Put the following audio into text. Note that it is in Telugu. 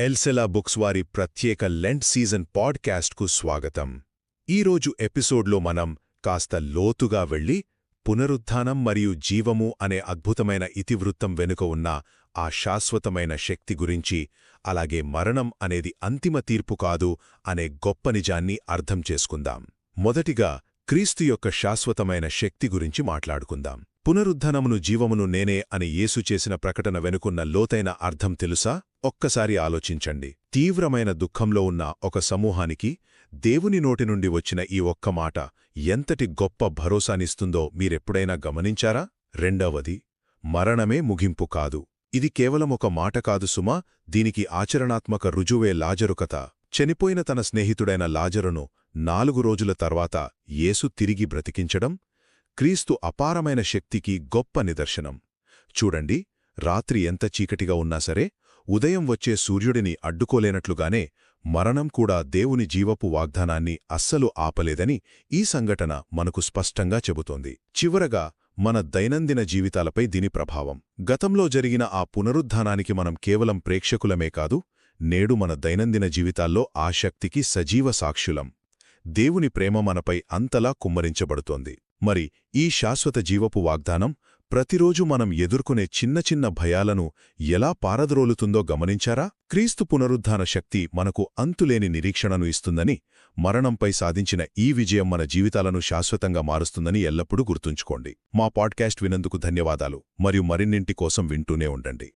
ఎల్సెలా బుక్స్ వారి ప్రత్యేక లెంట్ సీజన్ పాడ్కాస్ట్కు స్వాగతం. ఈరోజు ఎపిసోడ్లో మనం కాస్త లోతుగా వెళ్ళి పునరుత్థానం మరియు జీవము అనే అద్భుతమైన ఇతివృత్తం వెనుక ఉన్న ఆ శాశ్వతమైన శక్తి గురించి, అలాగే మరణం అనేది అంతిమ తీర్పు కాదు అనే గొప్ప నిజాన్ని అర్థం చేసుకుందాం. మొదటిగా క్రీస్తు యొక్క శాశ్వతమైన శక్తి గురించి మాట్లాడుకుందాం. పునరుద్ధనమును జీవమును నేనే అని యేసు చేసిన ప్రకటన వెనుకున్న లోతైన అర్థం తెలుసా? ఒక్కసారి ఆలోచించండి. తీవ్రమైన దుఃఖంలో ఉన్న ఒక సమూహానికి దేవుని నోటి నుండి వచ్చిన ఈ ఒక్క మాట ఎంతటి గొప్ప భరోసానిస్తుందో మీరెప్పుడైనా గమనించారా? రెండవది, మరణమే ముగింపు కాదు. ఇది కేవలం ఒక మాట కాదు సుమా, దీనికి ఆచరణాత్మక రుజువే లాజరు కథ. చనిపోయిన తన స్నేహితుడైన లాజరును 4 రోజుల తర్వాత యేసు తిరిగి బ్రతికించడం క్రీస్తు అపారమైన శక్తికి గొప్ప నిదర్శనం. చూడండి, రాత్రి ఎంత చీకటిగా ఉన్నా సరే ఉదయం వచ్చే సూర్యుడిని అడ్డుకోలేనట్లుగానే మరణం కూడా దేవుని జీవపు వాగ్దానాన్ని అస్సలు ఆపలేదని ఈ సంఘటన మనకు స్పష్టంగా చెబుతోంది. చివరగా, మన దైనందిన జీవితాలపై దీని ప్రభావం. గతంలో జరిగిన ఆ పునరుద్ధానానికి మనం కేవలం ప్రేక్షకులమే కాదు, నేడు మన దైనందిన జీవితాల్లో ఆ శక్తికి సజీవ సాక్షులం. దేవుని ప్రేమ మనపై అంతలా కుమ్మరించబడుతోంది. మరి ఈ శాశ్వత జీవపు వాగ్దానం ప్రతిరోజు మనం ఎదుర్కొనే చిన్న చిన్న భయాలను ఎలా పారద్రోలుతుందో గమనించారా? క్రీస్తు పునరుద్ధాన శక్తి మనకు అంతులేని నిరీక్షణను ఇస్తుందని, మరణంపై సాధించిన ఈ విజయం మన జీవితాలను శాశ్వతంగా మారుస్తుందని ఎల్లప్పుడూ గుర్తుంచుకోండి. మా పాడ్కాస్ట్ వినందుకు ధన్యవాదాలు, మరియు మరిన్నింటి కోసం వింటూనే ఉండండి.